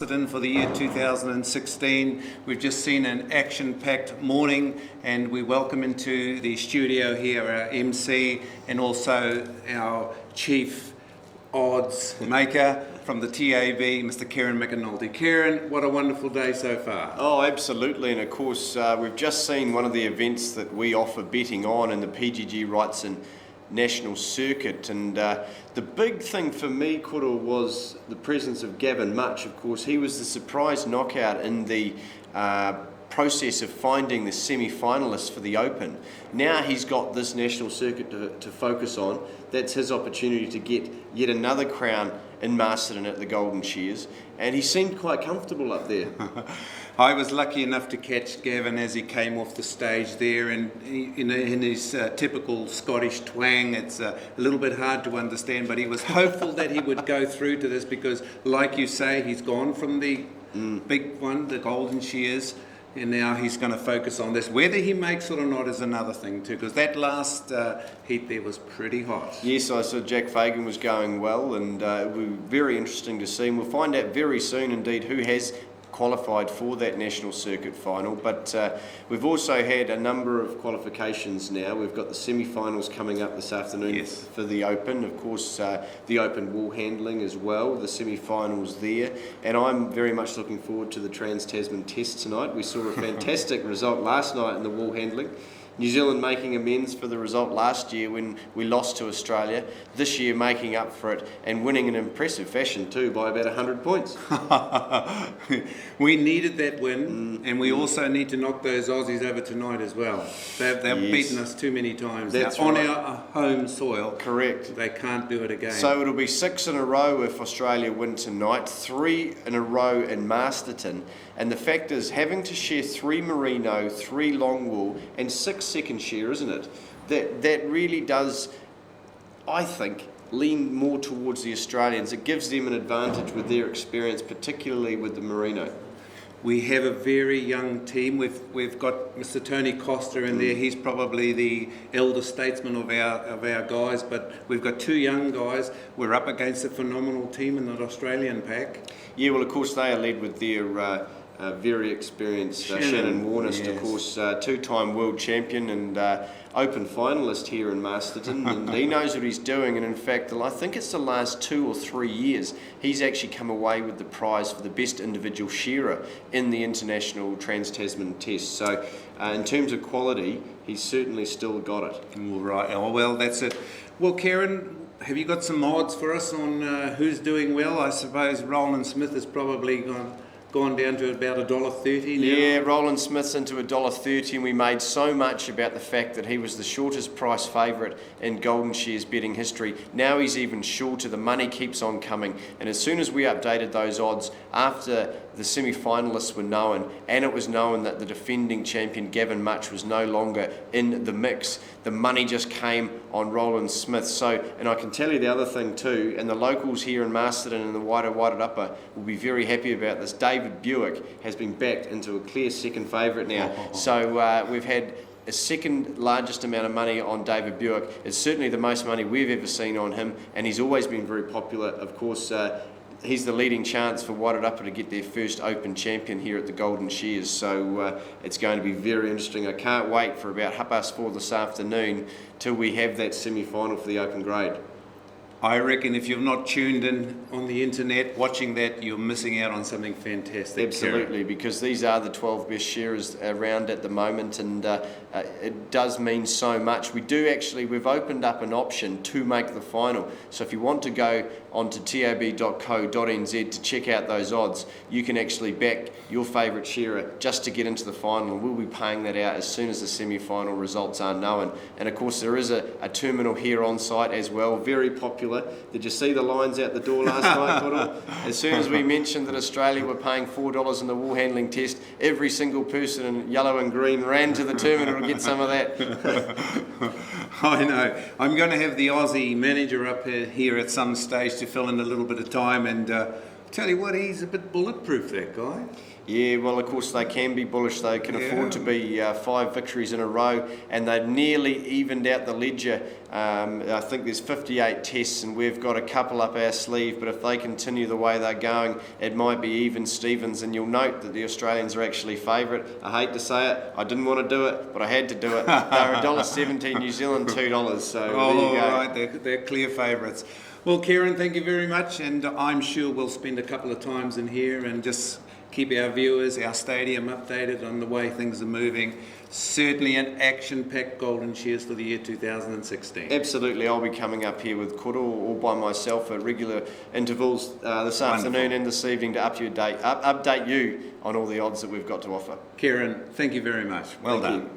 Masterton for the year 2016. We've just seen an action-packed morning, and we welcome into the studio here our MC and also our chief odds maker from the TAB, Mr. Kieran McAnuly. Kieran, what a wonderful day so far. Oh, absolutely, and of course we've just seen one of the events that we offer betting on in the PGG Wrightson National Circuit, and the big thing for me, Koro, was the presence of Gavin Much. Of course, he was the surprise knockout in the process of finding the semi-finalists for the Open. Now he's got this national circuit to focus on. That's his opportunity to get yet another crown in Masterton at the Golden Shears, and he seemed quite comfortable up there. I was lucky enough to catch Gavin as he came off the stage there, and in his typical Scottish twang, it's a little bit hard to understand, but he was hopeful that he would go through to this because, like you say, he's gone from the big one, the Golden Shears, and now he's going to focus on this. Whether he makes it or not is another thing too, because that last heat there was pretty hot. Yes, I saw Jack Fagan was going well, and it will be very interesting to see. And we'll find out very soon indeed who has qualified for that national circuit final, but we've also had a number of qualifications now. We've got the semi-finals coming up this afternoon for the Open, of course the Open Woolhandling as well, the semi-finals there, and I'm very much looking forward to the Trans-Tasman Test tonight. We saw a fantastic result last night in the Woolhandling. New Zealand making amends for the result last year when we lost to Australia, this year making up for it and winning in impressive fashion too by about 100 points. We needed that win, and we also need to knock those Aussies over tonight as well. They've beaten us too many times. That's on right. our home soil. Correct. They can't do it again. So it'll be 6 in a row if Australia win tonight, 3 in a row in Masterton, and the fact is having to share 3 merino, 3 long wool and 6 second shear, isn't it? That really does, I think, lean more towards the Australians. It gives them an advantage with their experience, particularly with the merino. We have a very young team. We've got Mr. Tony Costa in there. He's probably the elder statesman of our guys, but we've got 2 young guys. We're up against a phenomenal team in the Australian pack. Yeah, well, of course, they are led with their very experienced Shannon Warnest, yes. Of course, 2-time world champion and Open finalist here in Masterton, and he knows what he's doing, and in fact I think it's the last 2 or 3 years he's actually come away with the prize for the best individual shearer in the International Trans-Tasman Test. So in terms of quality, he's certainly still got it. All right, oh, well, that's it. Well, Kieran, have you got some odds for us on who's doing well? I suppose Roland Smith has probably gone down to about $1.30 now. Yeah, Roland Smith's into $1.30, and we made so much about the fact that he was the shortest price favourite in Golden Shears betting history. Now he's even shorter. The money keeps on coming, and as soon as we updated those odds after the semi-finalists were known, and it was known that the defending champion Gavin Much was no longer in the mix, the money just came on Roland Smith. So, and I can tell you the other thing too, and the locals here in Masterton and the Wairarapa will be very happy about this. David Buick has been backed into a clear second favourite now. So we've had a second largest amount of money on David Buick. It's certainly the most money we've ever seen on him, and he's always been very popular. Of course, he's the leading chance for Wairarapa to get their first Open champion here at the Golden Shears. So it's going to be very interesting. I can't wait for about 4:30 this afternoon till we have that semi-final for the Open grade. I reckon if you've not tuned in on the internet watching that, you're missing out on something fantastic. Absolutely, because these are the 12 best shearers around at the moment, and it does mean so much. We've opened up an option to make the final. So if you want to go onto tab.co.nz to check out those odds, you can actually back your favourite shearer just to get into the final. We'll be paying that out as soon as the semi-final results are known. And of course there is a terminal here on site as well, very popular. Did you see the lines out the door last night, Koro? As soon as we mentioned that Australia were paying $4 in the Woolhandling Test, every single person in yellow and green ran to the terminal to get some of that. I know. I'm going to have the Aussie manager up here at some stage to fill in a little bit of time, and Tell you what, he's a bit bulletproof, that guy. Yeah, well, of course, they can be bullish. They can afford to be 5 victories in a row, and they've nearly evened out the ledger. I think there's 58 tests, and we've got a couple up our sleeve, but if they continue the way they're going, it might be even Stevens, and you'll note that the Australians are actually favourite. I hate to say it, I didn't want to do it, but I had to do it. They're $1.17 New Zealand, $2, so there you go. All right, they're clear favourites. Well, Kieran, thank you very much, and I'm sure we'll spend a couple of times in here and just keep our viewers, our stadium updated on the way things are moving. Certainly an action-packed Golden Shears for the year 2016. Absolutely, I'll be coming up here with Koro or by myself at regular intervals this afternoon and this evening to update you on all the odds that we've got to offer. Kieran, thank you very much. Well done.